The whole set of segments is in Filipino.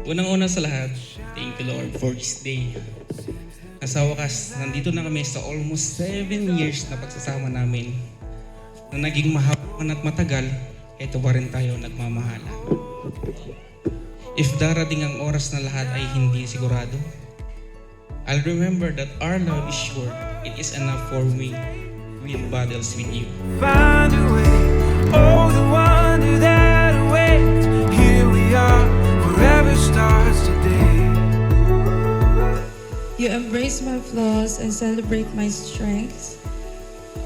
Unang-una sa lahat, thank you Lord for this day. Sa wakas, nandito na kami sa almost 7 years na pagsasama namin. Na naging mahaba at matagal, ito pa rin tayo nagmamahala. If darating ang oras na lahat ay hindi sigurado, I'll remember that our love is sure. It is enough for me win battles with you. Find a way, oh the wonder that awaits. Here we are, forever starts today. You embrace my flaws and celebrate my strengths,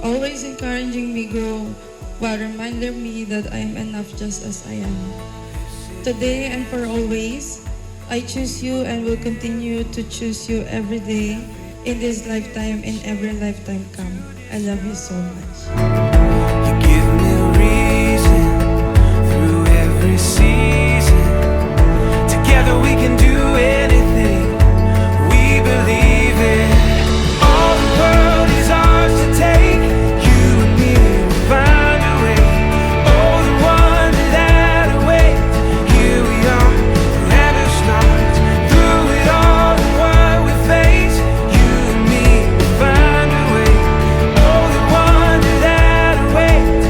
always encouraging me grow while reminding me that I am enough just as I am. Today and for always, I choose you and will continue to choose you every day in this lifetime and every lifetime come. I love you so much. You give me a reason through every season. Together we can do anything we believe in. All the world is ours to take. You and me will find a way. Oh, the wonder that awaits. Here we are, forever starts. Through it all and what we face, you and me will find a way. Oh, the wonder that awaits.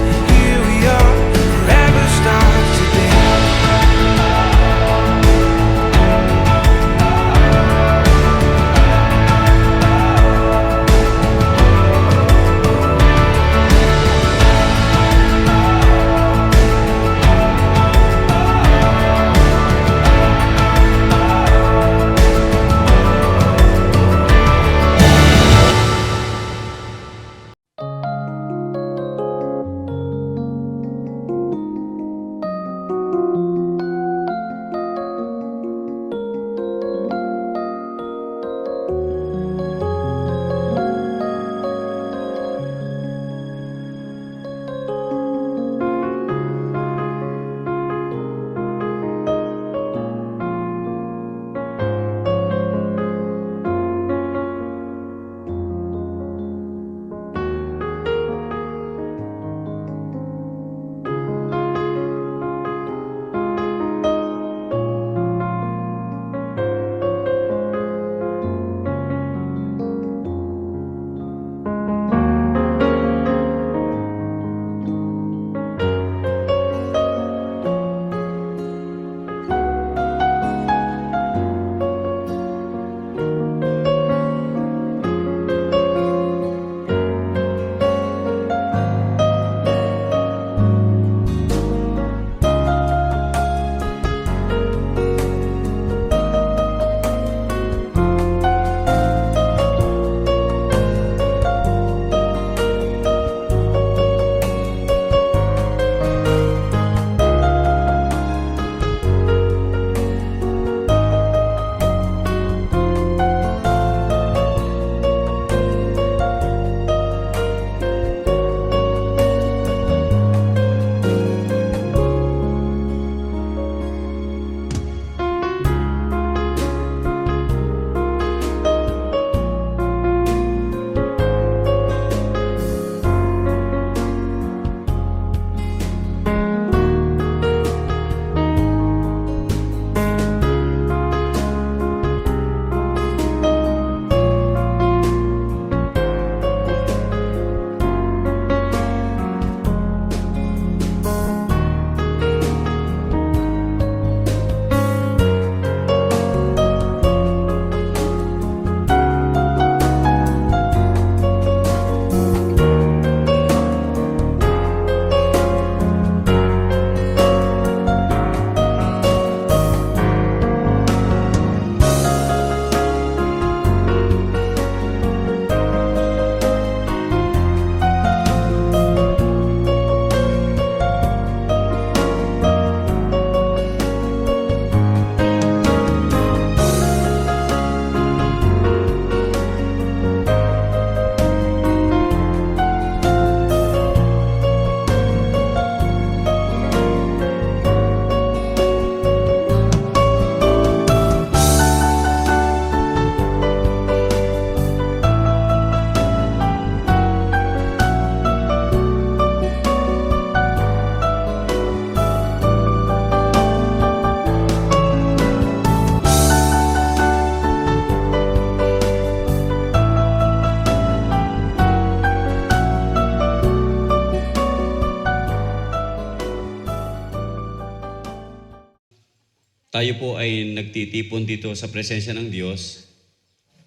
tayo po ay nagtitipon dito sa presensya ng Diyos,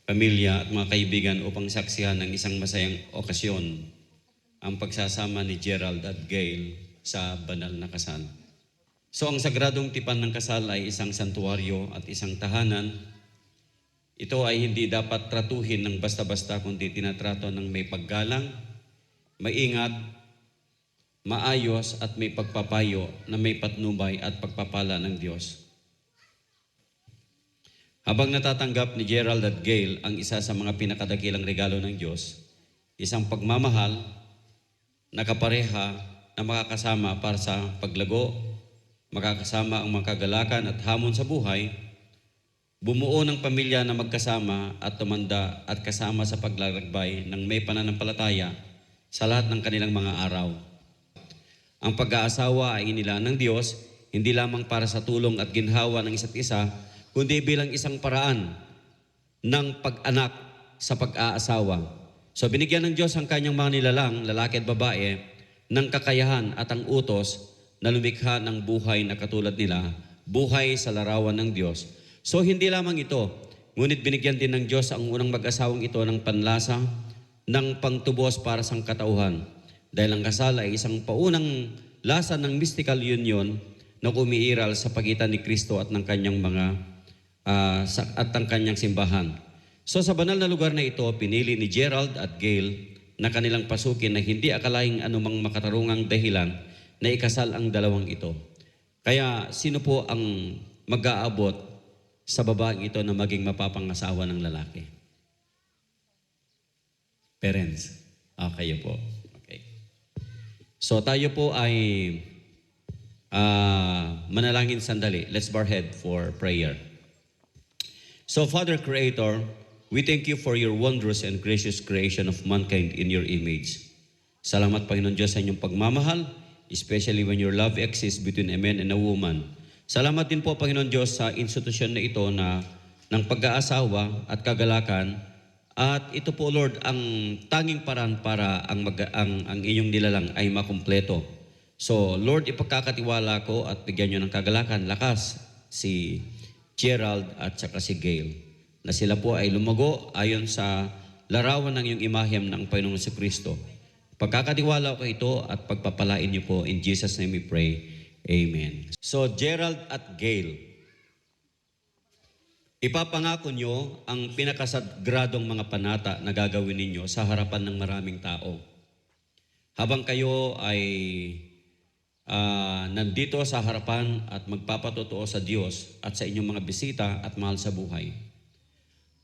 pamilya at mga kaibigan upang saksihan ng isang masayang okasyon, ang pagsasama ni Gerald at Gail sa banal na kasal. So ang sagradong tipan ng kasal ay isang santuaryo at isang tahanan. Ito ay hindi dapat tratuhin ng basta-basta kundi tinatrato ng may paggalang, maingat, maayos at may pagpapayo na may patnubay at pagpapala ng Diyos. Habang natatanggap ni Gerald at Gail ang isa sa mga pinakadakilang regalo ng Diyos, isang pagmamahal na kapareha na makakasama para sa paglago, makakasama ang mga kagalakan at hamon sa buhay, bumuo ng pamilya na magkasama at tumanda at kasama sa paglalakbay ng may pananampalataya sa lahat ng kanilang mga araw. Ang pag-aasawa ay inilaan ng Diyos, hindi lamang para sa tulong at ginhawa ng isa't isa, kundi bilang isang paraan ng pag-anak sa pag-aasawa. So binigyan ng Diyos ang kanyang mga nilalang, lalaki at babae, ng kakayahan at ang utos na lumikha ng buhay na katulad nila, buhay sa larawan ng Diyos. So hindi lamang ito, ngunit binigyan din ng Diyos ang unang mag-asawang ito ng panlasa, ng pangtubos para sa katauhan. Dahil ang kasal ay isang paunang lasa ng mystical union na umiiral sa pagitan ni Kristo at ng kanyang at ng kanyang simbahan. So sa banal na lugar na ito, pinili ni Gerald at Gail na kanilang pasukin na hindi akalaing anumang makatarungang dahilan na ikasal ang dalawang ito. Kaya sino po ang mag-aabot sa babaeng ito na maging mapapangasawa ng lalaki? Parents. Kayo po. Okay. So tayo po ay manalangin sandali. Let's bow our head for prayer. So Father Creator, we thank you for your wondrous and gracious creation of mankind in your image. Salamat Panginoon Diyos sa inyong pagmamahal, especially when your love exists between a man and a woman. Salamat din po Panginoon Diyos sa institusyon na ito na ng pag-aasawa at kagalakan. At ito po Lord ang tanging paraan para ang inyong nilalang ay makumpleto. So Lord, ipagkakatiwala ko at bigyan nyo ng kagalakan, lakas si Gerald at saka si Gail, na sila po ay lumago ayon sa larawan ng iyong imahem ng Panginoong Jesucristo. Pagkakatiwala ko ito at pagpapalain niyo po. In Jesus' name we pray. Amen. So, Gerald at Gail, ipapangako nyo ang pinakasagradong mga panata na gagawin ninyo sa harapan ng maraming tao. Habang kayo ay nandito sa harapan at magpapatotoo sa Diyos at sa inyong mga bisita at mahal sa buhay,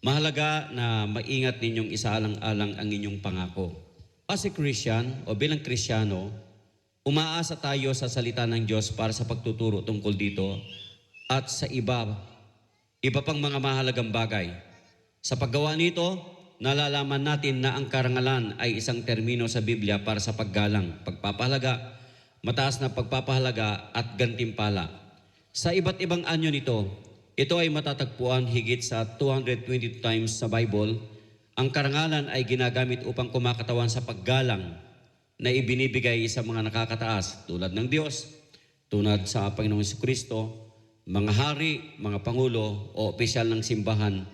mahalaga na maingat ninyong isaalang-alang ang inyong pangako. As a Christian o bilang Kristiyano, umaasa tayo sa salita ng Diyos para sa pagtuturo tungkol dito at sa iba pang mga mahalagang bagay. Sa paggawa nito, nalalaman natin na ang karangalan ay isang termino sa Biblia para sa paggalang, pagpapahalaga, mataas na pagpapahalaga at gantimpala. Sa iba't ibang anyo nito, ito ay matatagpuan higit sa 222 times sa Bible. Ang karangalan ay ginagamit upang kumakatawan sa paggalang na ibinibigay sa mga nakakataas tulad ng Diyos, tulad sa Panginoong Jesucristo, mga hari, mga pangulo o opisyal ng simbahan,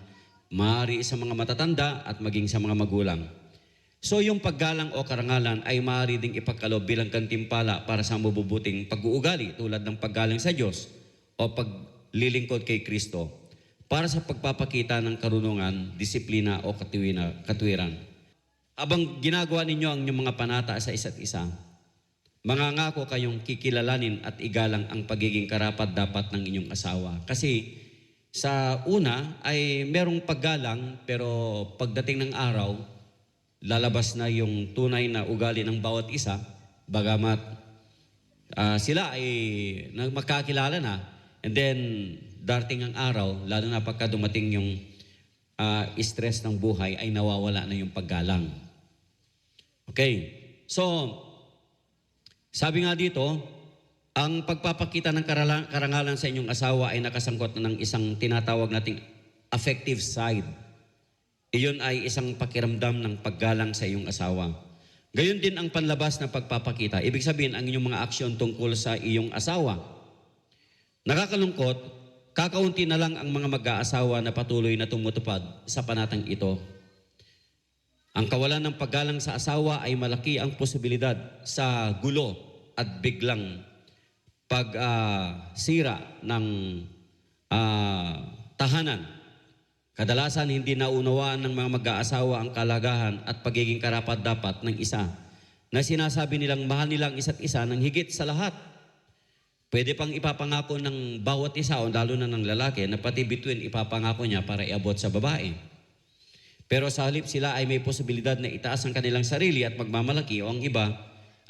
maaari sa mga matatanda at maging sa mga magulang. So yung paggalang o karangalan ay maaari ding ipagkaloob bilang gantimpala para sa mabubuting pag-uugali tulad ng paggalang sa Diyos o paglilingkod kay Kristo, para sa pagpapakita ng karunungan, disiplina o katwiran. Habang ginagawa ninyo ang inyong mga panata sa isa't isa, mangangako kayong kikilalanin at igalang ang pagiging karapat-dapat ng inyong asawa. Kasi sa una ay merong paggalang, pero pagdating ng araw, lalabas na yung tunay na ugali ng bawat isa, bagamat sila ay magkakilala na. And then, darating ang araw, lalo na pagka dumating yung stress ng buhay, ay nawawala na yung paggalang. Okay. So, sabi nga dito, ang pagpapakita ng karangalan sa inyong asawa ay nakasangkot ng isang tinatawag nating affective side. Iyon ay isang pakiramdam ng paggalang sa iyong asawa. Gayon din ang panlabas na pagpapakita. Ibig sabihin, ang inyong mga aksyon tungkol sa iyong asawa. Nakakalungkot, Kakaunti na lang ang mga mag-aasawa na patuloy na tumutupad sa panatang ito. Ang kawalan ng paggalang sa asawa ay malaki ang posibilidad sa gulo at biglang pagsira ng tahanan. Kadalasan hindi naunawaan ng mga mag-aasawa ang kalagahan at pagiging karapat-dapat ng isa na sinasabi nilang mahal nilang isa't isa ng higit sa lahat. Pwede pang ipapangako ng bawat isa o lalo na ng lalaki na pati bituin ipapangako niya para iabot sa babae. Pero sa halip sila ay may posibilidad na itaas ang kanilang sarili at magmamalaki o ang iba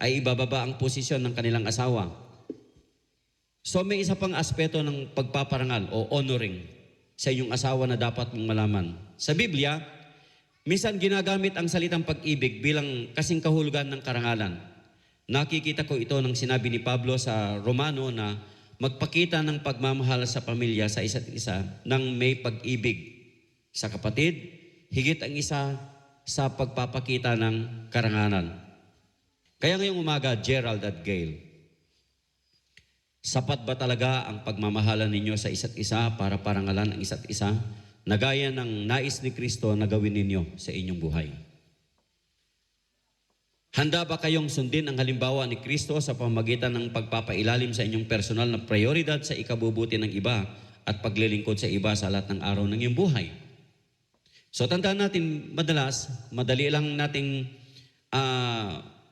ay ibababa ang posisyon ng kanilang asawa. So may isa pang aspeto ng pagpaparangal o honoring sa inyong asawa na dapat mong malaman. Sa Biblia, minsan ginagamit ang salitang pag-ibig bilang kasing kahulugan ng karangalan. Nakikita ko ito nang sinabi ni Pablo sa Romano na magpakita ng pagmamahal sa pamilya sa isa't isa ng may pag-ibig sa kapatid, higit ang isa sa pagpapakita ng karangalan. Kaya ngayong umaga, Gerald at Gail, sapat ba talaga ang pagmamahalan ninyo sa isa't isa para parangalan ang isa't isa na gaya ng nais ni Kristo na gawin ninyo sa inyong buhay? Handa ba kayong sundin ang halimbawa ni Kristo sa pamamagitan ng pagpapailalim sa inyong personal na prioridad sa ikabubuti ng iba at paglilingkod sa iba sa lahat ng araw ng iyong buhay? So tandaan natin, madali lang nating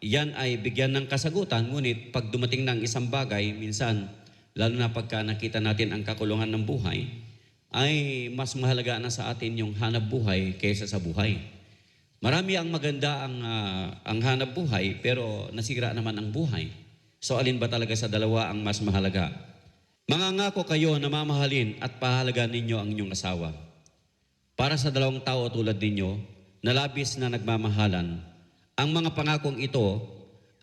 yan ay bigyan ng kasagutan, ngunit pag dumating ng isang bagay, minsan, lalo na pagka nakita natin ang kakulungan ng buhay, ay mas mahalaga na sa atin yung hanap buhay kaysa sa buhay. Marami ang maganda ang hanap buhay, pero nasira naman ang buhay. So alin ba talaga sa dalawa ang mas mahalaga? Mangangako kayo na mamahalin at pahalagaan ninyo ang inyong asawa. Para sa dalawang tao tulad ninyo, na labis na nagmamahalan, ang mga pangakong ito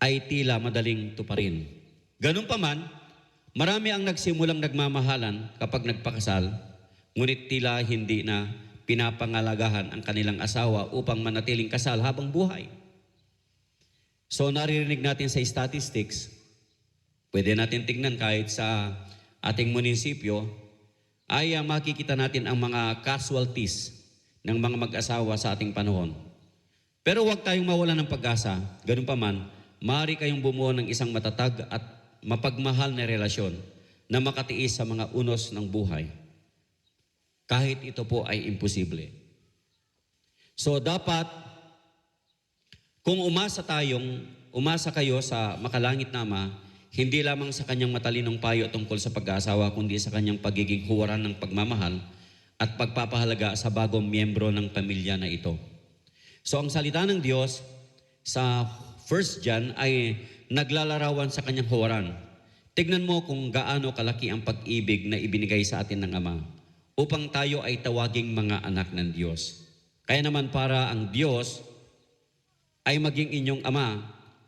ay tila madaling tuparin. Ganun pa man, marami ang nagsimulang nagmamahalan kapag nagpakasal, ngunit tila hindi na pinapangalagahan ang kanilang asawa upang manatiling kasal habang buhay. So naririnig natin sa statistics, pwede natin tingnan kahit sa ating munisipyo, ay makikita natin ang mga casualties ng mga mag-asawa sa ating panahon. Pero huwag tayong mawalan ng pag-asa. Ganun pa man, maaari kayong bumuo ng isang matatag at mapagmahal na relasyon na makatiis sa mga unos ng buhay. Kahit ito po ay imposible. So dapat, kung umasa kayo sa makalangit na Ama, hindi lamang sa kanyang matalinong payo tungkol sa pag-aasawa, kundi sa kanyang pagiging huwaran ng pagmamahal at pagpapahalaga sa bagong miyembro ng pamilya na ito. So ang salita ng Diyos sa 1 John ay naglalarawan sa kanyang huwaran. Tignan mo kung gaano kalaki ang pag-ibig na ibinigay sa atin ng Ama upang tayo ay tawaging mga anak ng Diyos. Kaya naman para ang Diyos ay maging inyong Ama,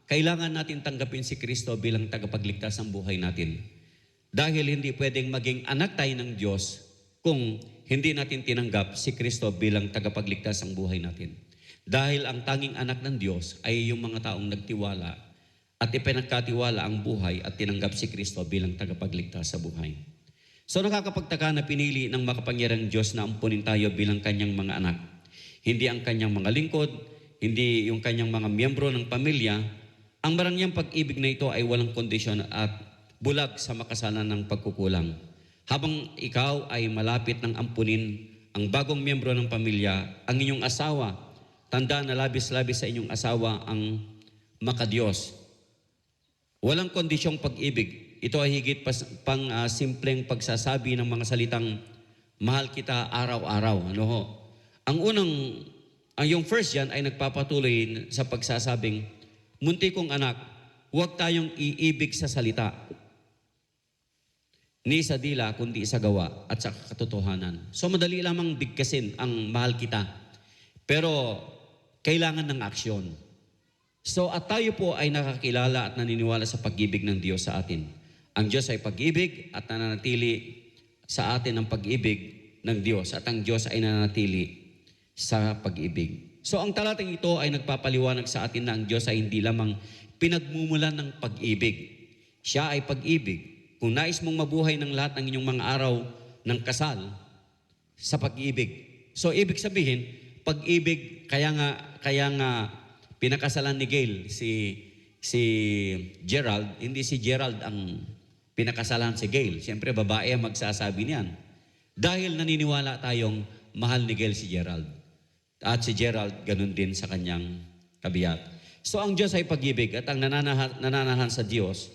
kailangan natin tanggapin si Kristo bilang tagapagligtas ng buhay natin. Dahil hindi pwedeng maging anak tayo ng Diyos kung hindi natin tinanggap si Kristo bilang tagapagligtas ng buhay natin. Dahil ang tanging anak ng Diyos ay yung mga taong nagtiwala at ipinagkatiwala ang buhay at tinanggap si Kristo bilang tagapagligtas sa buhay. So nakakapagtaka na pinili ng makapangyarang Diyos na ampunin tayo bilang kanyang mga anak. Hindi ang kanyang mga lingkod, hindi yung kanyang mga miyembro ng pamilya. Ang marangyang pag-ibig na ito ay walang kondisyon at bulag sa makasalan ng pagkukulang. Habang ikaw ay malapit ng ampunin ang bagong miyembro ng pamilya, ang inyong asawa, tandaan na labis-labis sa inyong asawa ang makadiyos. Walang kondisyong pag-ibig. Ito ay higit pang simpleng pagsasabi ng mga salitang mahal kita araw-araw. Ang yung first yan ay nagpapatuloy sa pagsasabing, munti kong anak, huwag tayong iibig sa salita, ni sa dila, kundi sa gawa at sa katotohanan. So madali lamang bigkasin ang mahal kita, pero kailangan ng aksyon. So at tayo po ay nakakilala at naniniwala sa pag-ibig ng Diyos sa atin. Ang Diyos ay pag-ibig at nananatili sa atin ang pag-ibig ng Diyos at ang Diyos ay nananatili sa pag-ibig. So ang talatang ito ay nagpapaliwanag sa atin na ang Diyos ay hindi lamang pinagmumulan ng pag-ibig. Siya ay pag-ibig. Kung nais mong mabuhay ng lahat ng inyong mga araw ng kasal sa pag-ibig. So, ibig sabihin, pag-ibig, kaya nga pinakasalan ni Gail si Gerald, hindi si Gerald ang pinakasalan si Gail. Siyempre, babae ang magsasabi niyan. Dahil naniniwala tayong mahal ni Gail si Gerald. At si Gerald, ganun din sa kanyang kabiyak. So, ang Diyos ay pag-ibig at ang nananahan sa Diyos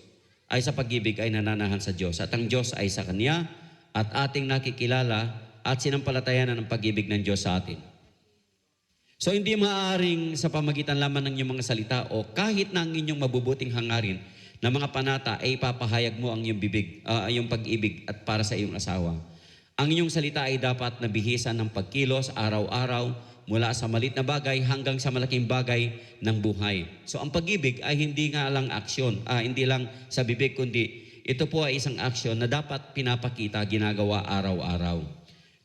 ay sa pag-ibig ay nananahan sa Diyos. At ang Diyos ay sa Kanya at ating nakikilala at sinampalatayanan ng pag-ibig ng Diyos sa atin. So, hindi maaaring sa pamagitan lamang ng inyong mga salita o kahit na ang inyong mabubuting hangarin na mga panata ay ipapahayag mo ang iyong bibig, iyong pag-ibig at para sa iyong asawa. Ang inyong salita ay dapat nabihisan ng pagkilos araw-araw mula sa maliit na bagay hanggang sa malaking bagay ng buhay. So, ang pag-ibig ay hindi nga lang aksyon, hindi lang sa bibig, kundi ito po ay isang aksyon na dapat pinapakita, ginagawa araw-araw.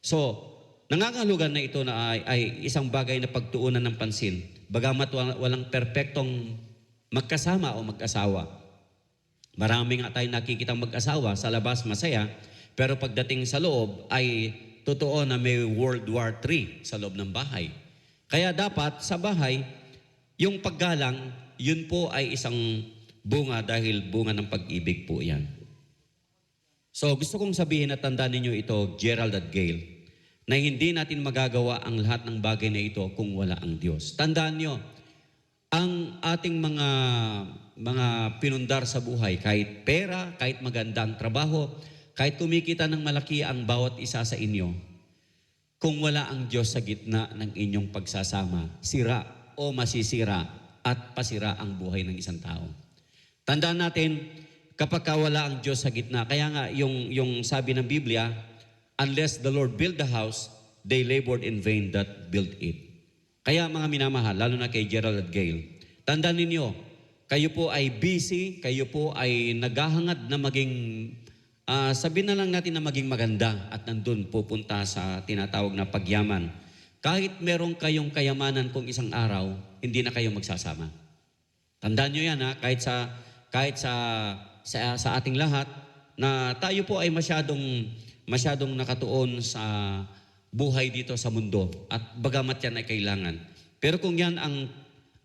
So, nangangahulugan na ito na ay isang bagay na pagtuunan ng pansin. Bagamat walang perpektong magkasama o mag-asawa. Marami nga tayong nakikitang mag-asawa sa labas masaya, pero pagdating sa loob ay totoo na may World War III sa loob ng bahay. Kaya dapat sa bahay, yung paggalang, yun po ay isang bunga dahil bunga ng pag-ibig po yan. So gusto kong sabihin at tandaan ninyo ito, Gerald at Gail, na hindi natin magagawa ang lahat ng bagay na ito kung wala ang Diyos. Tandaan nyo, ang ating mga pinundar sa buhay, kahit pera, kahit magandang trabaho, kahit kumikita ng malaki ang bawat isa sa inyo, kung wala ang Diyos sa gitna ng inyong pagsasama, sira o masisira at pasira ang buhay ng isang tao. Tandaan natin, kapag wala ang Diyos sa gitna, kaya nga yung sabi ng Biblia, unless the Lord build the house, they labored in vain that built it. Kaya mga minamahal, lalo na kay Gerald at Gail, tandaan ninyo, kayo po ay busy, kayo po ay naghahangad na maging, sabihin na lang natin na maging maganda at nandun pupunta sa tinatawag na pagyaman. Kahit meron kayong kayamanan kung isang araw, hindi na kayo magsasama. Tandaan nyo yan kahit sa ating lahat, na tayo po ay masyadong nakatuon sa buhay dito sa mundo at bagamat yan ay kailangan. Pero kung yan ang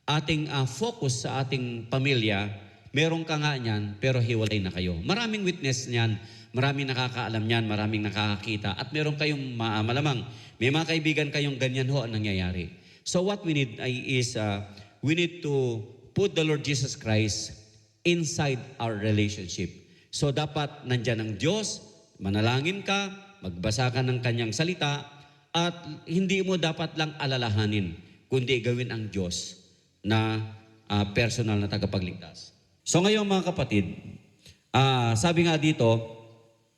ating focus sa ating pamilya, meron ka nga niyan pero hiwalay na kayo. Maraming witness niyan, maraming nakakaalam niyan, maraming nakakakita at meron kayong malamang, may mga kaibigan kayong ganyan ho ang nangyayari. So what we need is we need to put the Lord Jesus Christ inside our relationship. So dapat nandyan ang Diyos, manalangin ka, magbasa ka ng kanyang salita, at hindi mo dapat lang alalahanin, kundi gawin ang Diyos na personal na tagapagligtas. So ngayon mga kapatid, sabi nga dito,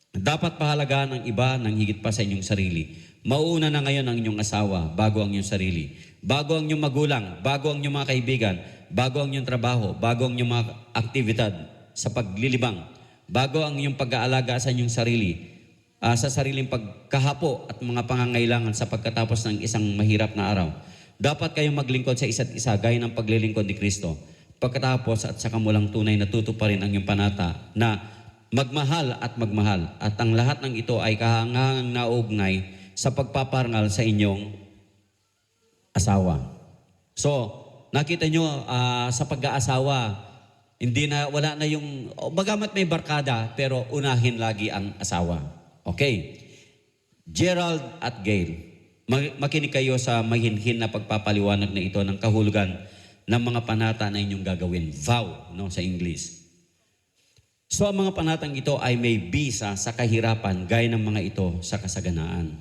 dapat pahalagaan ng iba ng higit pa sa inyong sarili. Mauuna na ngayon ang inyong asawa bago ang inyong sarili. Bago ang inyong magulang, bago ang inyong mga kaibigan, bago ang inyong trabaho, bago ang inyong mga aktibidad sa paglilibang, bago ang inyong pag-aalaga sa inyong sarili, sa sariling pagkahapo at mga pangangailangan sa pagkatapos ng isang mahirap na araw. Dapat kayong maglingkod sa isa't isa gaya ng paglilingkod ni Kristo. Pagkatapos at saka mo lang tunay na tutuparin ang iyong panata na magmahal at magmahal. At ang lahat ng ito ay kahangang naugnay sa pagpaparangal sa inyong asawa. So, nakita nyo sa pag-aasawa, wala na yung, bagamat may barkada, pero unahin lagi ang asawa. Okay. Gerald at Gail, makinig kayo sa mahinhin na pagpapaliwanag na ito ng kahulugan ng mga panata na inyong gagawin. Vow, sa English. So, ang mga panatang ito ay may bisa sa kahirapan gaya ng mga ito sa kasaganaan.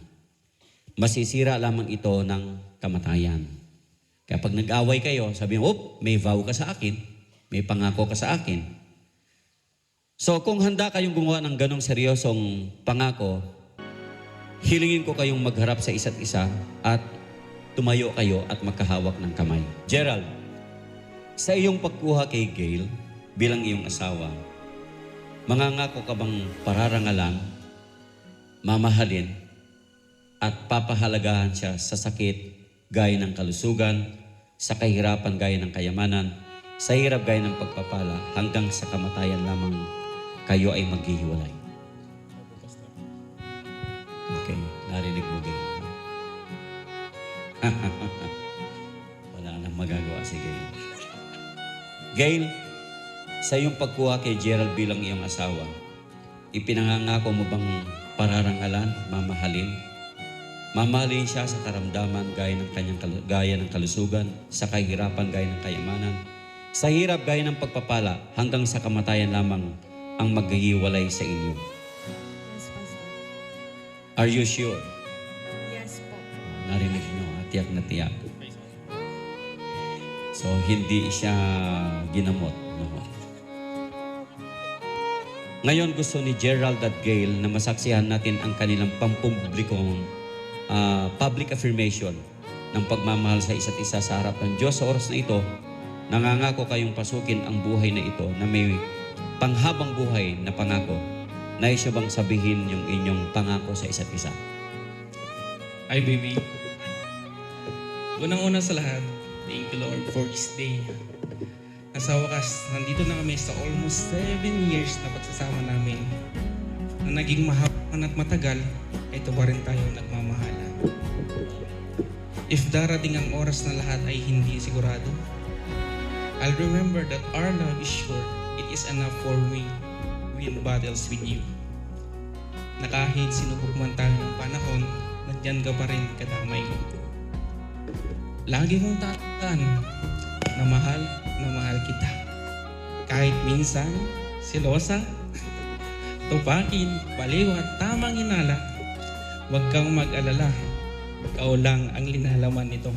Masisira lamang ito ng kamatayan. Kaya pag nag-away kayo, sabi mo, may vow ka sa akin. May pangako ka sa akin. So kung handa kayong gumawa ng ganong seryosong pangako, hilingin ko kayong magharap sa isa't isa at tumayo kayo at magkahawak ng kamay. Gerald, sa iyong pagkuha kay Gail bilang iyong asawa, mangangako ka bang pararangalan, mamahalin, at papahalagahan siya sa sakit gaya ng kalusugan, sa kahirapan gaya ng kayamanan, sa hirap gaya ng pagpapala, hanggang sa kamatayan lamang kayo ay maghihiwalay? Wala nang magagawa si Gail. Gail, sa iyong pagkuha kay Gerald bilang iyong asawa, ipinangangako mo bang pararangalan, mamahalin? Mamahalin siya sa karamdaman gaya ng kalusugan, sa kahirapan gaya ng kayamanan, sa hirap gaya ng pagpapala, hanggang sa kamatayan lamang ang maghihiwalay sa inyo. Yes, Pastor. Are you sure? Yes po. Narinig nyo, tiyak na tiyak. So, hindi siya ginamot. No? Ngayon gusto ni Gerald at Gail na masaksihan natin ang kanilang pampublikong public affirmation ng pagmamahal sa isa't isa sa harap ng Diyos. Sa oras na ito, nangangako kayong pasukin ang buhay na ito na may panghabang buhay na pangako. Nais niyo bang sabihin yung inyong pangako sa isa't isa? Ay, baby. Unang-una sa lahat, thank you, Lord, for this day. Sa wakas, nandito na kami sa almost 7 years na pagsasama namin. Na naging mahaban at matagal, ito pa rin tayo nagmamahala. If darating ang oras na lahat ay hindi sigurado, I'll remember that our love is sure. It is enough for me win battles with you. Na kahit sinubok man tayo ng panahon, nandyan ka pa rin kadamay ko. Lagi mong tatandaan na mahal kita. Kahit minsan, silosa, tupakin, baliw at tamang hinala, huwag kang mag-alala. Ikaw lang ang linalaman nito.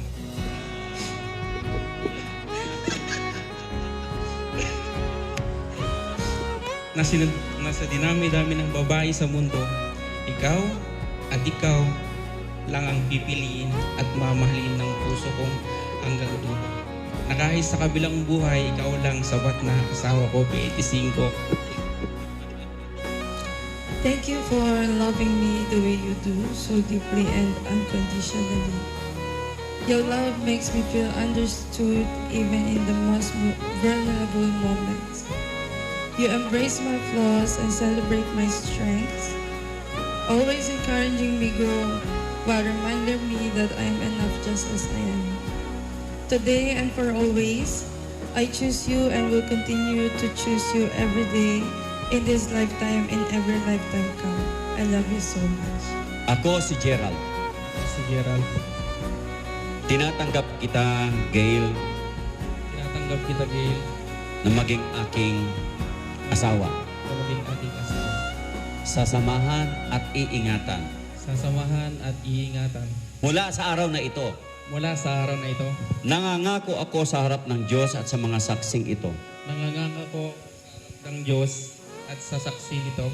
Nasa dinami-dami ng babae sa mundo, ikaw at ikaw lang ang pipiliin at mamahalin ng puso kong hanggang dulo. Na kahit sa kabilang buhay, ikaw lang sapat na asawa ko, 25. Thank you for loving me the way you do, so deeply and unconditionally. Your love makes me feel understood even in the most vulnerable moments. You embrace my flaws and celebrate my strengths, always encouraging me grow while reminding me that I am enough just as I am. Today and for always, I choose you and will continue to choose you every day in this lifetime and every lifetime come. I love you so much. Ako si Gerald. Si Gerald, Tinatanggap kita, Gail, tinatanggap kita, Gail, na maging aking asawa. na maging ating asawa. Sasamahan at iingatan. Sasamahan at iingatan. Mula sa araw na ito, Mula sa araw na ito, nangangako ako sa harap ng Diyos at sa mga saksing ito nangangako ng Diyos at sa saksi nito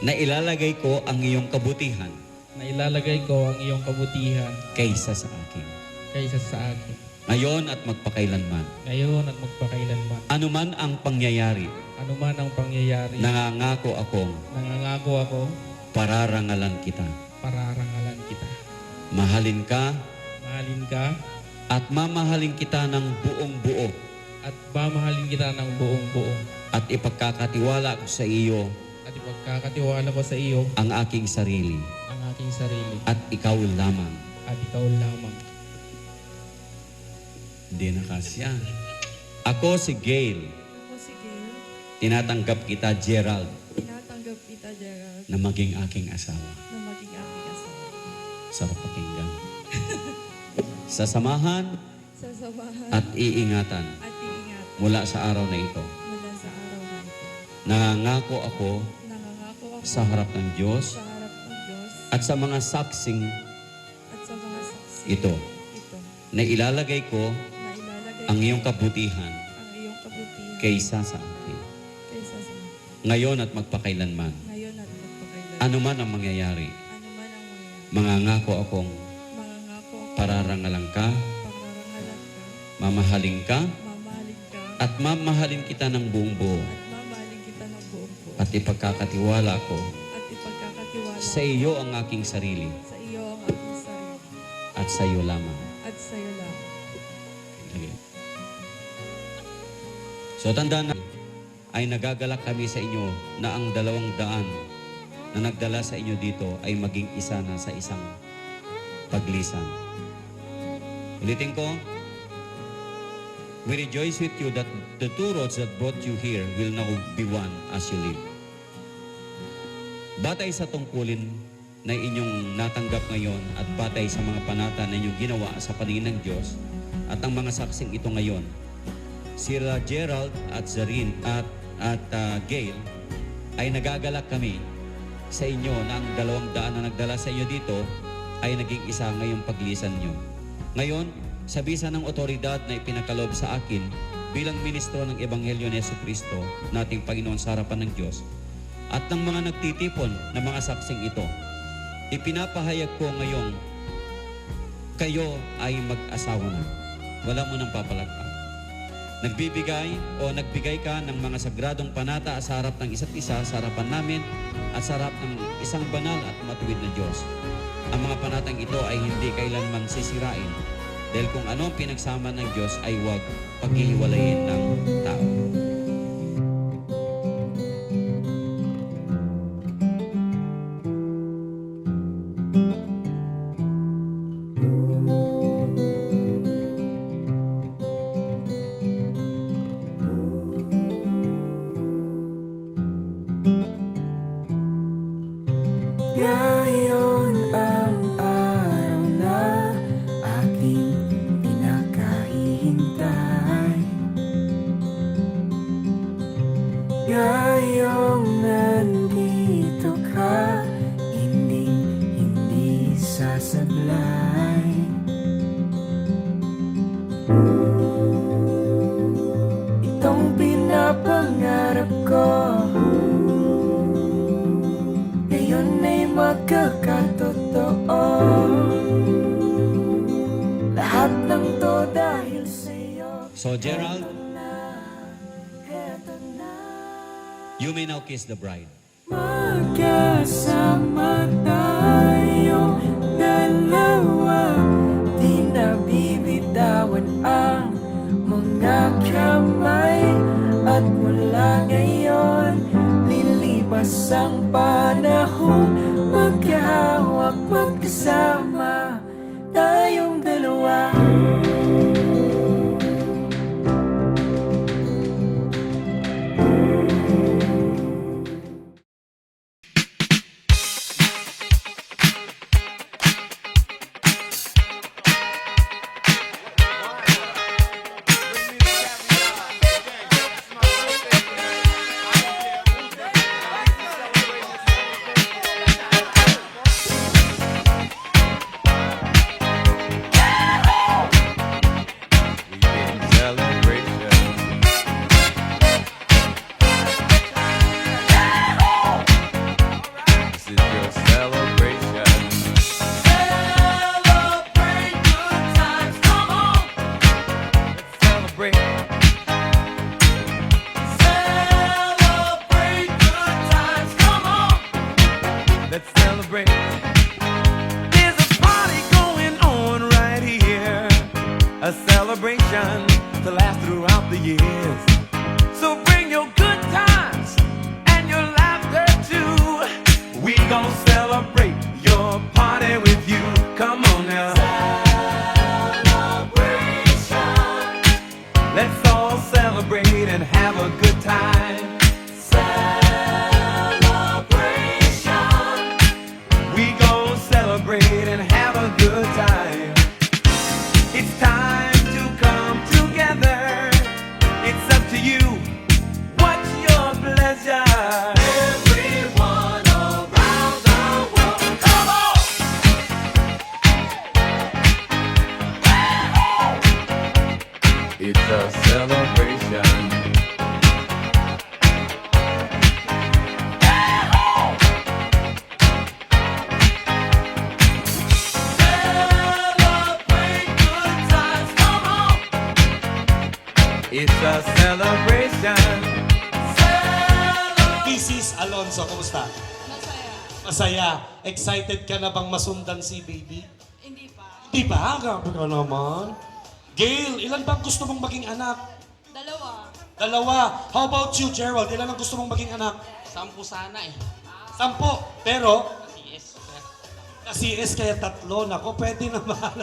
na ilalagay ko ang iyong kabutihan na ilalagay ko ang iyong kabutihan kaysa sa akin. kaysa sa akin. Ngayon at magpakailanman. Ngayon at magpakailanman. Anuman ang pangyayari, Ano man ang pangyayari, nangangako akong nangangako ako, pararangalan kita. pararangalan kita. Mahalin ka Mahalin ka at mamahalin kita ng buong buo at mamahalin kita ng buong buo. at ipagkakatiwala ko sa iyo At ipagkakatiwala ko sa iyo ang aking sarili ang aking sarili at ikaw lamang. at ikaw lamang. Hindi na kasya. Ako si Gail. Ako si Gail, Tinatanggap kita, Gerald, tinatanggap kita, Gerald, na maging aking asawa. na maging aking asawa. Sarap pakinggan. Sasamahan Sasamahan at iingatan at iingat mula sa araw na ito. mula sa araw na ito. Nangangako ako Nangangako ako sa harap ng Diyos sa harap ng Diyos at sa mga saksing at sa mga saksi ito na ilalagay ko na ilalagay ang ko iyong kabutihan ang iyong kabutihan kaysa sa akin. kaysa sa Ngayon at magpakailanman. ngayon at magpakailan. Ano man ang mangyayari, Ano man ang mangyayari, mangangako akong mangangako ako pararangalan ka, paglarangalan ka, mamahalin ka, mamahalin ka, at mamahalin kita ng buong buo at mamahalin kita ng buong buo. at ipagkakatiwala ko At ipagkakatiwala sa iyo ang aking sarili sa iyo ang aking sarili at sa iyo lamang. at sa iyo lang. Okay. So tandaan na ay nagagalak kami sa inyo na ang 200 na nagdala sa inyo dito ay maging isa na sa isang paglisan. Ulitin ko, we rejoice with you that the two roads that brought you here will now be one as you live. Batay sa tungkulin na inyong natanggap ngayon at batay sa mga panata na inyong ginawa sa paningin ng Diyos at ang mga saksing ito ngayon, sila Gerald at Zarin at Gail ay nagagalak kami sa inyo na ang 200 na nagdala sa inyo dito ay naging isa ngayong paglisan nyo. Ngayon, sa bisa ng otoridad na ipinakalob sa akin bilang ministro ng Ebanghelyo ni Jesucristo, nating Panginoon sa harapan ng Diyos, at ng mga nagtitipon na mga saksing ito, ipinapahayag ko ngayong kayo ay mag-asawa na. Wala mo nang papalagpak. Nagbigay ka ng mga sagradong panata sa harap ng isa't isa, sa harapan namin at sa harap ng isang banal at matuwid na Diyos. Ang mga panatang ito ay hindi kailanman sisirain dahil kung ano ang pinagsama ng Diyos ay huwag paghihiwalayin ng tao. Ngayon ang araw na aking pinakahihintay. Ngayong nandito ka, hindi sasablay. Itong pinapangarap ko ngayon ay magkakatotoo. Lahat ng to dahil sa'yo. So Gerald, Eto na, you may now kiss the bride. magkasama tayong dalawa. Di na bibitawan ang mga kamay. At mula ngayon, lilipas ang panahon. Magkahawak, magkasama tayong dalawa. Let's celebrate. There's a party going on right here, a celebration to last throughout the years. So bring your good times and your laughter too. We gon' celebrate your party with you. Come on now. Celebration. Let's all celebrate and have a good time. We gon' celebrate and have a good time. It's time to come together. It's up to you. What's your pleasure? Everyone around the world, come on! It's a celebration. It's a celebration. Mrs. Alonso, kumusta? Masaya. Masaya. Excited ka na bang masundan si baby? Hindi pa. Di ba? Grabe ka naman. Gail, ilan bang gusto mong maging anak? Dalawa. How about you, Gerald? Ilan ang gusto mong maging anak? 10 sana eh. 10. Pero, Yes. kasi kaya 3. Nako, pwede naman.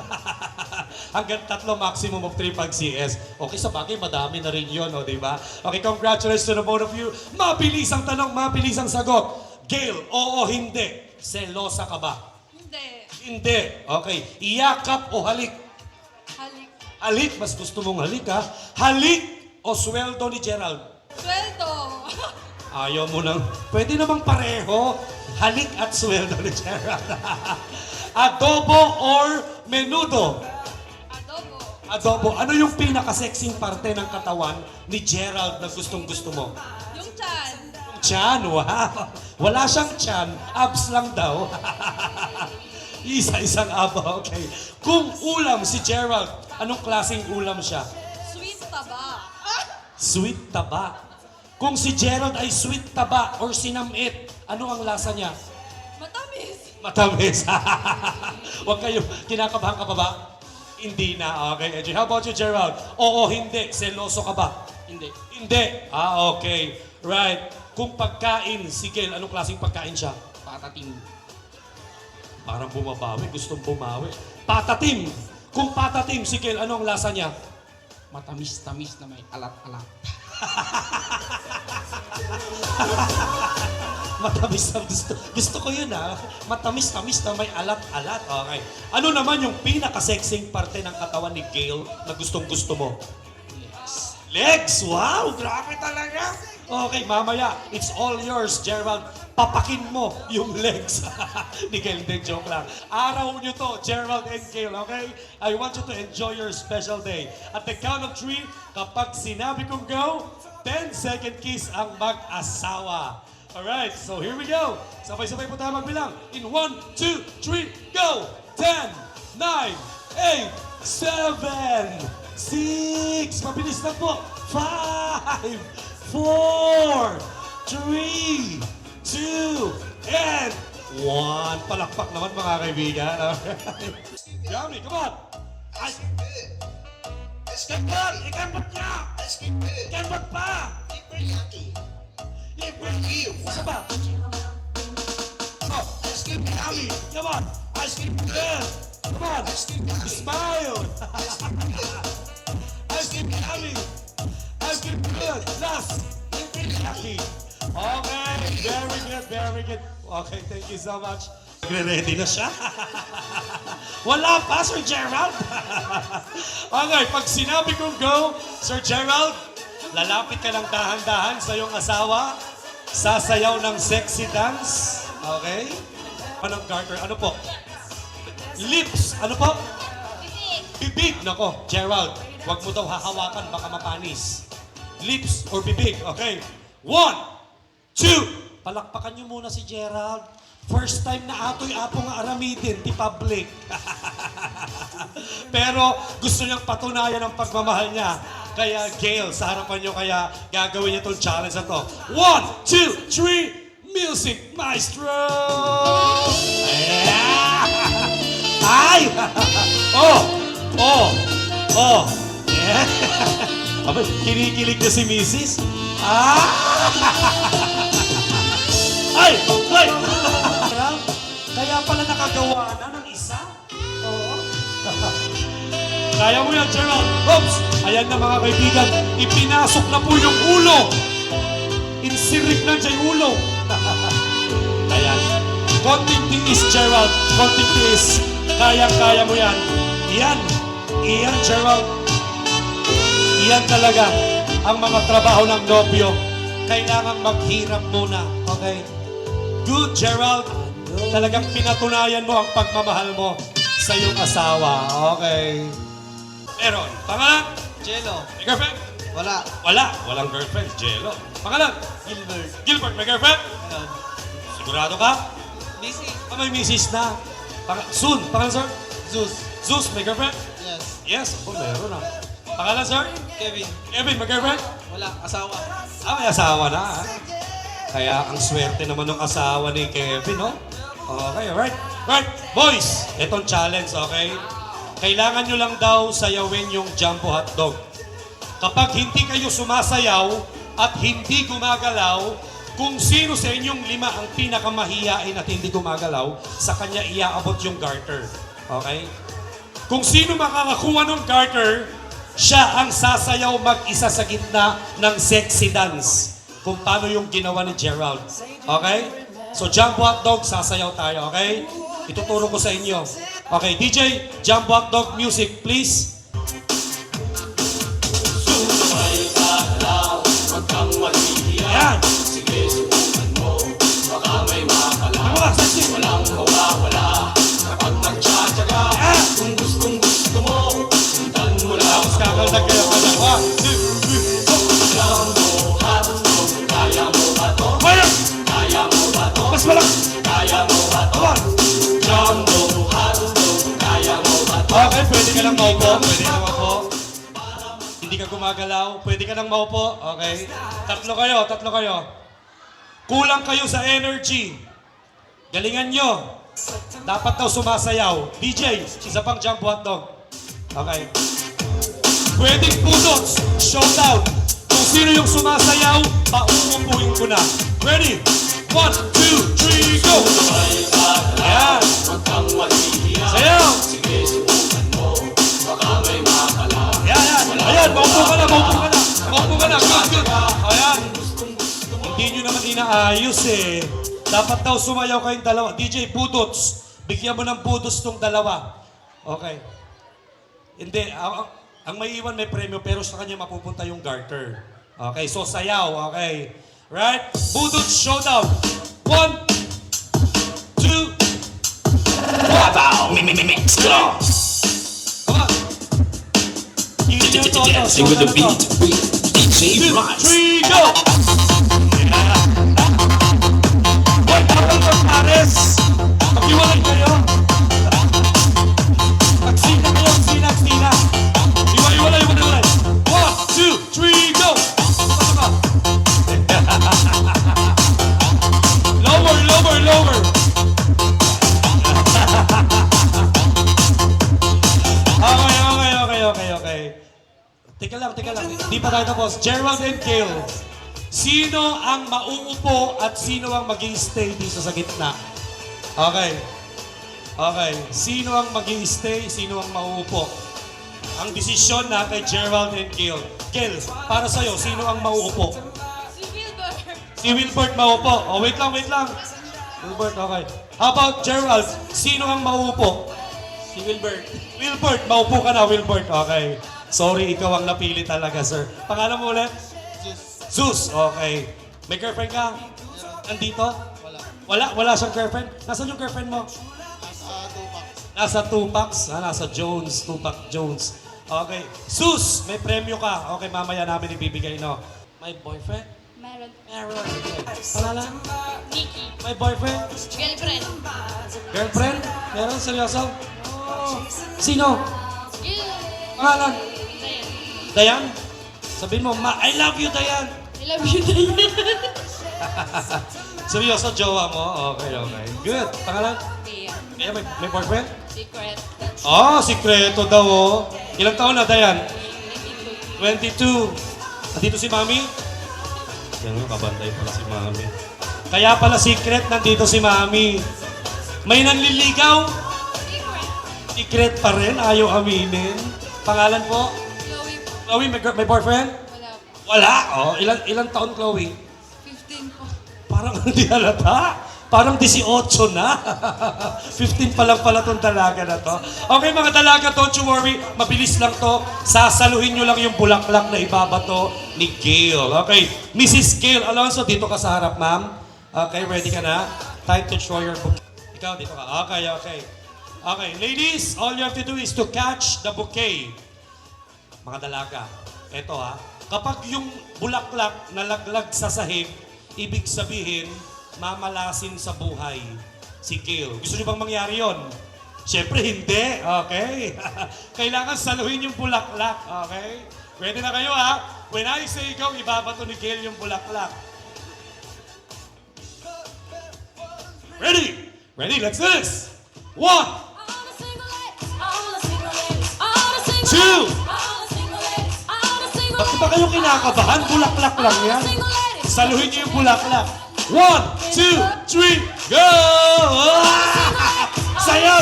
Hanggang 3, maximum of 3 pag CS. Okay, sa bagay, madami na rin yun, o, di ba? Okay, congratulations to the both of you. Mabilis ang tanong, mabilis ang sagot. Gail, oo, hindi. Selosa ka ba? Hindi. Hindi. Okay. Iyakap o halik? Halik. Halik, mas gusto mong halik ha? Halik o sweldo ni Gerald? Sweldo. Ayaw mo nang, pwede namang pareho. Halik at sweldo ni Gerald. Adobo or menudo? Adobo. Adobo. Ano yung pinaka-sexing parte ng katawan ni Gerald na gustong-gusto mo? Yung chan. Yung tiyan, wow. Wala siyang tiyan, abs lang daw. Isa-isang aba, okay. Kung ulam si Gerald, anong klaseng ulam siya? Sweet taba. Sweet taba. Kung si Gerald ay sweet taba or sinamit, ano ang lasa niya? Matamis. Matamis. Huwag kayo, kinakabahan ka pa ba? Hindi na. Okay, Edgy. How about you, Gerald? Oo, hindi. Seloso ka ba? Hindi. Hindi. Okay. Right. Kung pagkain, si Gail, anong klaseng pagkain siya? Patatim. Parang bumabawi, gustong bumawi. Patatim. Kung patatim, si Gail, ano ang lasa niya? Matamis-tamis na may alat-alat. Matamis na gusto ko yun ha. Matamis-tamis na may alat-alat. Okay. Ano naman yung pinaka-sexing parte ng katawan ni Gail na gustong-gusto mo? Yes. Legs! Wow! Grabe talaga! Okay, mamaya, it's all yours, Gerald. Papakin mo yung legs ni Gail. Hindi, joke lang. Araw nyo to, Gerald and Gail, okay? I want you to enjoy your special day. At the count of 3, kapag sinabi kong go, 10-second kiss ang mag-asawa. Alright, so here we go. Sabay-sabay po tayo magbilang. In 1, 2, 3, go! 10, 9, 8, 7, 6, mabilis na po. 5, 4, 3, 2, and 1. Palakpak naman mga kaibigan. Yummy, come on. Ay, Iskembot! Ikembot niya! Ikembot pa! Libre! Isa ba? Oh, yummy! Come on! Ice cream good! Come on! Smile! Ice cream yummy! Ice cream good! Last! Yucky! Okay, very good, very good. Okay, thank you so much. Ready na siya? Wala pa, Sir Gerald. Okay, pag sinabi kong go, Sir Gerald, lalapit ka ng dahan-dahan sa iyong asawa, sasayaw ng sexy dance. Okay? Anong garter? Ano po? Lips. Ano po? Bibig. Nako, Gerald, wag mo daw hahawakan, baka mapanis. Lips or bibig. Okay. 1, 2. Palakpakan niyo muna si Gerald. First time na atoy-apo nga aramidin, ti public. Pero gusto niyang patunayan ang pagmamahal niya. Kaya Gail, sa harapan niyo, kaya gagawin niya itong challenge na to. 1, 2, 3, music maestro! Yeah! Ay! Oh! Oh! Oh! Yeah! Aba, kinikilig na si Mrs. Ah! Ay! Ay! Kaya pala nakagawa na ng isa? Oo. Kaya mo yan, Gerald. Oops! Ayan na mga kaibigan, ipinasok na po yung ulo. Insirik na dyan yung ulo. Ayan. Konting tiis, Gerald. Konting tiis. Kaya mo yan. Iyan. Iyan, Gerald. Iyan talaga ang mga trabaho ng nobyo. Kailangan maghirap muna. Okay? Good, Gerald. Talagang pinatunayan mo ang pagmamahal mo sa iyong asawa. Okay. Meron. Pangalan? Jello. May girlfriend? Wala. Wala. Walang girlfriend. Jello. Pangalan? Gilbert. Gilbert. May girlfriend? Ayun. Sigurado ka? Missy. May misis na. Soon. Pangalan, sir? Zeus. Zeus. May girlfriend? Yes. Yes. Oh, meron na. Pangalan, sir? Kevin. Kevin. May girlfriend? Wala. Asawa. May asawa na. Ha? Kaya ang swerte naman ng asawa ni Kevin, no? Okay, alright. Right, boys, itong challenge, okay? Kailangan nyo lang daw sayawin yung jumbo hotdog. Kapag hindi kayo sumasayaw at hindi gumagalaw, kung sino sa inyong 5 ang pinakamahiyain at hindi gumagalaw, sa kanya iaabot yung garter. Okay? Kung sino makakakuha ng garter, siya ang sasayaw mag-isa sa gitna ng sexy dance. Kung paano yung ginawa ni Gerald. Okay? So, Jumbo Hotdog, sasayaw tayo, okay? Ituturo ko sa inyo. Okay, DJ, Jumbo Hotdog music, please. Ayan. Ako ka, sexy. Ayan. Tapos kakaldag kayo. 1, 2, 3, go. Kaya! Mas malaki! Okay, pwede ka lang maupo. Pwede ka lang maupo. Hindi ka gumagalaw. Pwede ka lang maupo. Okay. Tatlo kayo. Kulang kayo sa energy. Galingan nyo. Dapat daw sumasayaw. DJ, isa pang Jumbo Hotdog. Okay. Pwedeng pudots. Showdown. Kung sino yung sumasayaw, pauupuin ko na. Ready? 1, 2, 3, go! Ayan. Sayaw! Ayan, maupo ka na. Good. Ayan. Hindi nyo naman inaayos eh. Dapat daw sumayaw kayong dalawa. DJ, budots. Bigyan mo ng budots tong dalawa. Okay. Hindi, ang may iwan may premyo pero sa kanya mapupunta yung garter. Okay, so sayaw. Okay. Right? Budots showdown. 1, 2, Mix go. come on. Dancing with the beat. DJ 2, Rice. 3, go! Hoy, tapos ng pares! Maghiwalay kayo! Agsina kayo, agsina! Iwalay! 1, 2, 3, go! Lower! Okay. Teka lang. Di pa tayo tapos. Gerald and Kale. Sino ang mauupo at sino ang mag-i-stay dito sa gitna? Okay. Sino ang mag-i-stay, sino ang mauupo? Ang desisyon na kay Gerald and Kale. Kale, para sa'yo, sino ang mauupo? Si Wilbert mauupo. Oh, wait lang. Wilbert, okay. How about Gerald? Sino ang mauupo? Si Wilbert. Wilbert, maupo ka na, Wilbert. Okay. Sorry, ikaw ang napili talaga, sir. Pangalan mo ulit? Zeus. Okay. May girlfriend ka? Nandito? Wala siyang girlfriend? Nasaan yung girlfriend mo? Nasa Tupacs. Nasa Jones. Tupac Jones. Okay. Zeus, may premyo ka. Okay, mamaya namin ibibigay, no? May boyfriend? Meron. Pangalan? Nikki. May boyfriend? Girlfriend. Girlfriend? Meron? Seryoso? Sino? Gil. Pangalan? Dayan. Dayan? Sabihin mo, I love you, Dayan. I love you, Dayan. Seryoso, jowa mo? Okay. Good. Pangalan? Dayan. May boyfriend? Secret. Sikreto daw, oh. Ilang taon na, Dayan? 22. Nandito si Mami? Yan nga, kabantay pala si Mami. Kaya pala secret, nandito si Mami. May nanliligaw? Secret pa rin, ayaw aminin. Pangalan po? Chloe. Chloe, may boyfriend? Wala po. Wala. Ilang taon, Chloe? 15 po. Parang hindi halata. Parang 18 na. 15 pa lang pala tong dalaga na to. Okay mga dalaga, don't you worry. Mabilis lang to. Sasaluhin nyo lang yung bulaklak na ibabato ni Gail. Okay, Mrs. Gail Alonso, dito ka sa harap, ma'am. Okay, ready ka na? Time to show your bouquet. Ikaw, dito ka. Okay. Okay, ladies, all you have to do is to catch the bouquet. Mga dalaga, eto ha. Kapag yung bulaklak nalaglag sa sahig, ibig sabihin, mamalasin sa buhay si Gail. Gusto niyo bang mangyari yon? Siyempre hindi. Okay? Kailangan saluhin yung bulaklak. Okay? Ready na kayo ha? When I say go, ibabato ni Gail yung bulaklak. Ready? Ready? Let's do this. 1, 2, 'Ba't ba kayo kinakabahan? Bulaklak lang yan. Saluhin niyo yung bulaklak. 1, 2, 3, go! Sayo!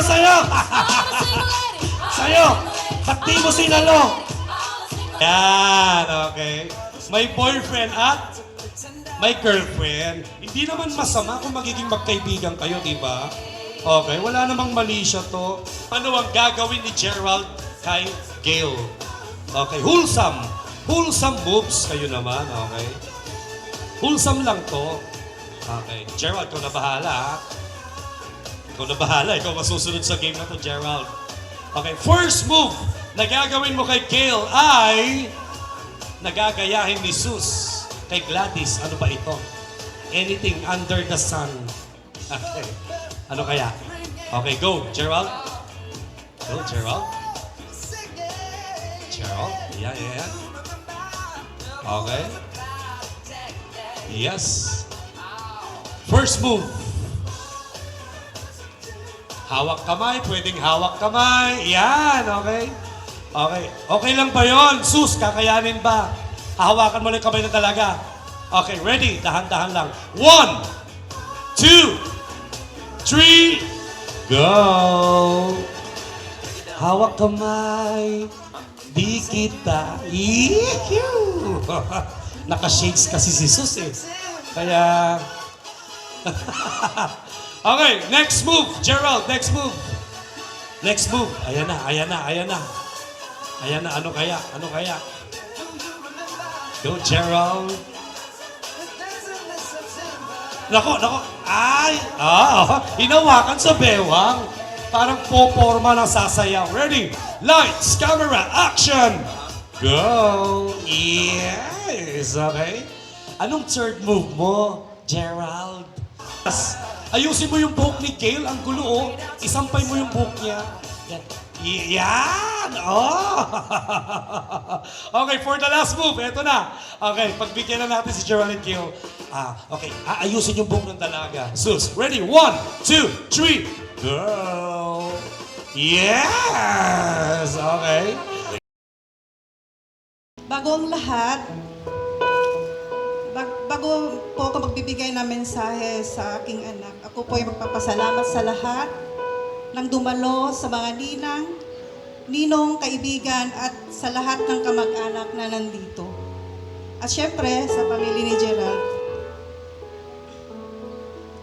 Sayo! mo sinalo. Yan, okay. May boyfriend at may girlfriend. Hindi naman masama kung magiging magkaibigan kayo, di ba? Okay, wala namang mali siya to. Ano ang gagawin ni Gerald kay Gail? Okay, wholesome. Wholesome moves kayo naman, okay? Wholesome lang to. Okay, Gerald, ikaw na bahala, ha? Ikaw na bahala. Ikaw masusunod sa game na to, Gerald. Okay, first move na gagawin mo kay Gail ay nagagayahin ni Sus kay Gladys. Ano ba ito? Anything under the sun. Okay. Ano kaya? Okay, go, Gerald. Go, Gerald. Gerald. Yeah. Okay. Yes. First move. Hawak kamay, pwedeng hawak kamay. Yan, okay. Okay. Okay lang ba yon? Sus, kakayanin ba? Hahawakan mo lang kamay na talaga. Okay, ready? Dahan-dahan lang. 1, 2, 3, go! Hawak kamay. Di kita. EQ! Naka-shades kasi si Sus eh. Kaya... Okay, next move. Gerald, next move. Next move. Ayan na. Ayan na, ano kaya? Go, Gerald. Nako. Ay! Hinawakan sa bewang. Parang poporma na sasayaw. Ready? Lights, camera, action! Go! Yes! Okay. Anong third move mo, Gerald? Ayusin mo yung buhok ni Gail. Ang gulo, oh. Isampay mo yung buhok niya. Yan. Yan! Oh! Okay, for the last move, eto na. Okay, pagbigyan na natin si Gerald and Gail. Okay, ayusin yung buhok ng dalaga. Sus, ready? 1, 2, 3, go! Yes! Okay. Bago ang lahat, bago po ako magbibigay ng mensahe sa aking anak, ako po ay magpapasalamat sa lahat ng dumalo, sa mga ninong, kaibigan, at sa lahat ng kamag-anak na nandito. At syempre, sa pamilya ni Gerald.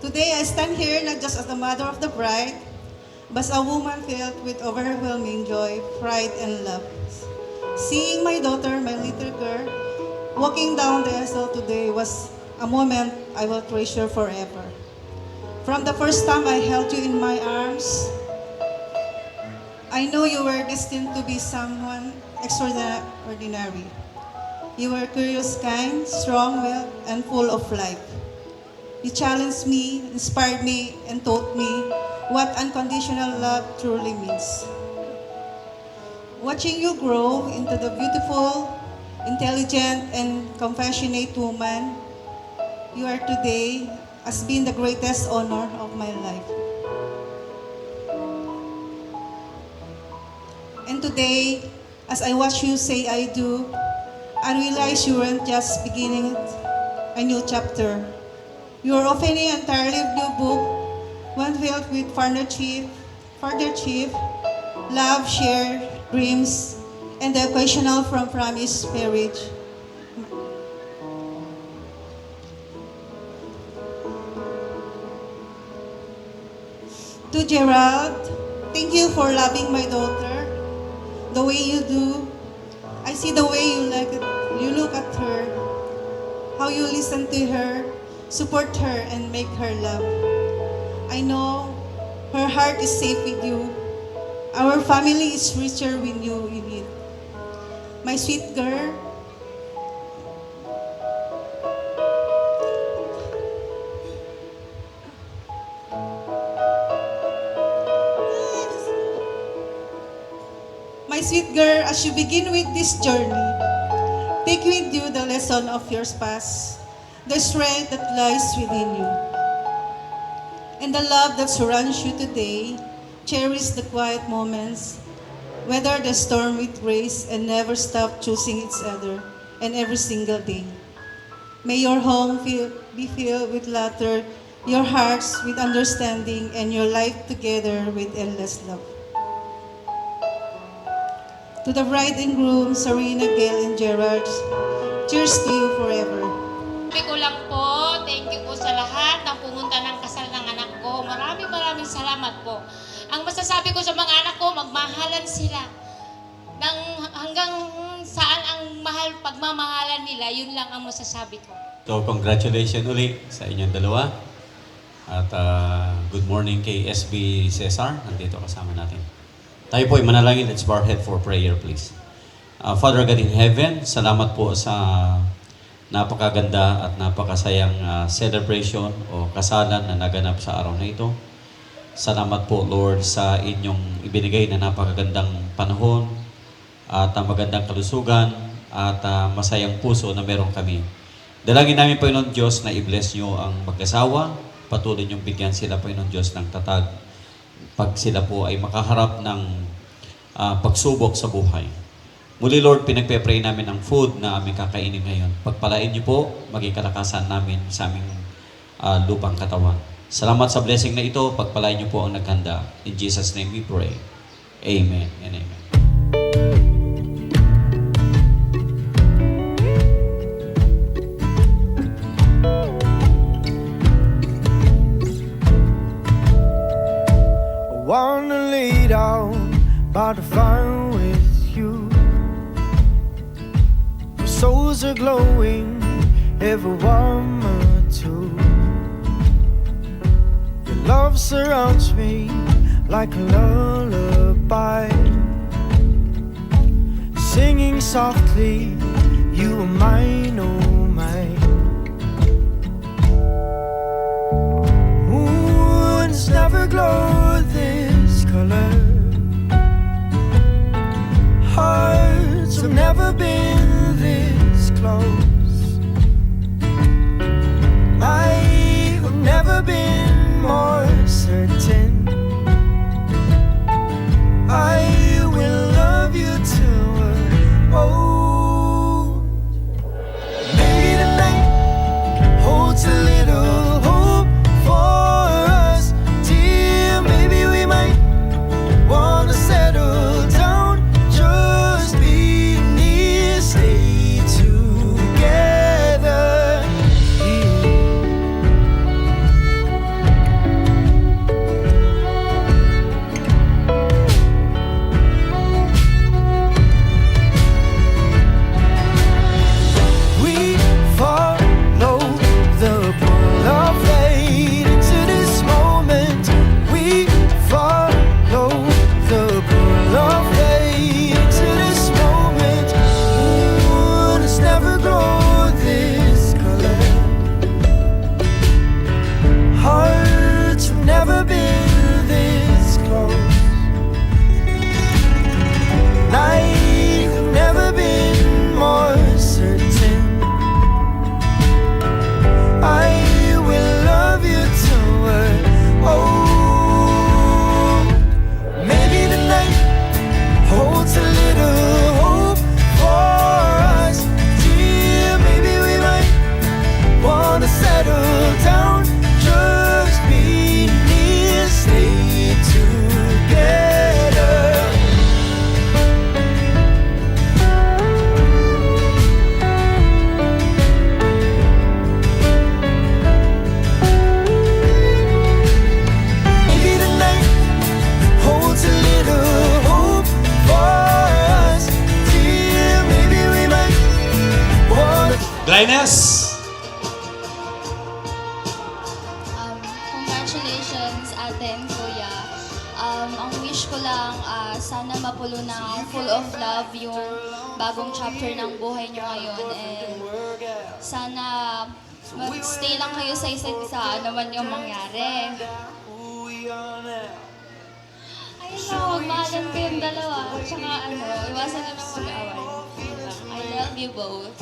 Today, I stand here not just as the mother of the bride, but as a woman filled with overwhelming joy, pride, and love. Seeing my daughter, my little girl, walking down the aisle today was a moment I will treasure forever. From the first time I held you in my arms, I know you were destined to be someone extraordinary. You were curious, kind, strong-willed, and full of life. You challenged me, inspired me, and taught me what unconditional love truly means. Watching you grow into the beautiful, intelligent, and compassionate woman you are today has been the greatest honor of my life. And today, as I watch you say I do, I realize you weren't just beginning a new chapter. You are opening an entirely new book, one filled with further chief, love, shared dreams, and the occasional from promised marriage. To Gerald, thank you for loving my daughter the way you do. I see the way you look at her, how you listen to her, support her, and make her laugh. I know her heart is safe with you. Our family is richer when you in it. My sweet girl, as you begin with this journey, take with you the lesson of your past, the strength that lies within you, and the love that surrounds you today. Cherish the quiet moments, weather the storm with grace, and never stop choosing each other and every single day. May your home be filled with laughter, your hearts with understanding, and your life together with endless love. To the bride and groom, Serena, Gail, and Gerard, cheers to you forever. Sabi ko lang po, thank you po sa lahat na pumunta ng kasal ng anak ko. Maraming salamat po. Ang masasabi ko sa mga anak ko, magmahalan sila. Hanggang saan ang pagmamahalan nila, yun lang ang masasabi ko. So, congratulations uli sa inyong dalawa. At good morning kay SB Cesar. Nandito kasama natin. Tayo po ay manalangin. Let's bow our head for prayer, please. Father God in heaven, salamat po sa napakaganda at napakasayang celebration o kasalan na naganap sa araw na ito. Salamat po, Lord, sa inyong ibinigay na napakagandang panahon at magandang kalusugan at masayang puso na meron kami. Dalangin namin, Panginoon Diyos, na i-bless nyo ang mag-asawa. Patuloy niyong bigyan sila, Panginoon Diyos, ng tatag pag sila po ay makaharap ng pagsubok sa buhay. Muli, Lord, pinagpe-pray namin ang food na aming kakainin ngayon. Pagpalain niyo po, maging kalakasan namin sa aming lupang katawan. Salamat sa blessing na ito. Pagpalain niyo po ang naghanda. In Jesus' name we pray. Amen and amen. I wanna lay down by the fire with you. Our souls are glowing, every warm or two. Your love surrounds me like a lullaby. Singing softly, you are mine, oh mine. Moons never glow this color. Hearts have never been this close. I have never been more certain. I will love you till we're old. Maybe tonight holds a little hope for us, dear. Maybe we might wanna settle down, just be near, stay together. We follow the pull of fate into this moment. We follow the pull of fate into this moment. Moon has never grown this color. Hearts have never been this close. Night have never been more certain. I will love you till we're old. Maybe the night holds a little hope for us, dear. Maybe we might wanna settle down, just be near, stay together. Maybe the night holds a little hope for us, dear. Maybe we might wanna. Glynes, Congratulations, ate and kuya. Ang wish ko lang, sana mapulo ng full of love yung bagong chapter ng buhay nyo ngayon. And sana mag-stay lang kayo sa isa't isa, ano man yung mangyari. Ayun lang, magmahalan kayong dalawa. Tsaka iwasan nyo lang mag-away. Yun lang. I love you both.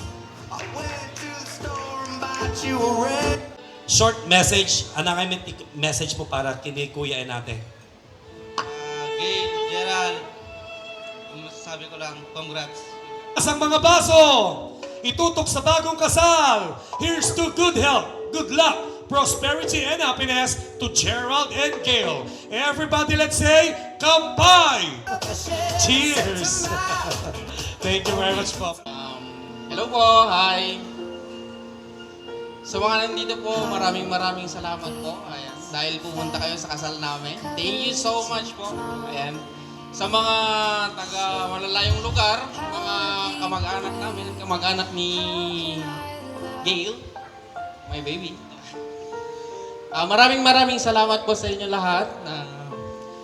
short message. Ano nga message mo para kini Kuya and Ate? Gail, Gerald, ang masasabi ko lang, congrats. Ang mga baso, itutok sa bagong kasal. Here's to good health, good luck, prosperity, and happiness to Gerald and Gail. Everybody, let's say, Kampay! Cheers! Thank you very much po. Hello po, hi. Sa mga nandito po, maraming salamat po. Ayan, dahil pumunta kayo sa kasal namin. Thank you so much po. Ayan. Sa mga taga malalayong lugar, mga kamag-anak namin, kamag-anak ni Gail, my baby. Maraming salamat po sa inyo lahat.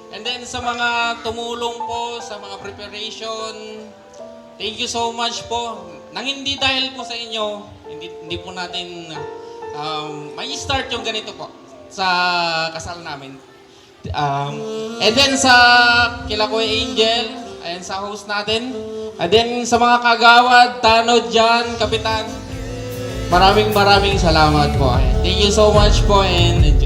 And then sa mga tumulong po sa mga preparation, thank you so much po. Nang hindi dahil po sa inyo, hindi po natin may start yung ganito po sa kasal namin. And then sa kila Kuya Angel, ayan sa host natin. And then sa mga kagawad, Tanod dyan, Kapitan, maraming salamat po. Thank you so much po and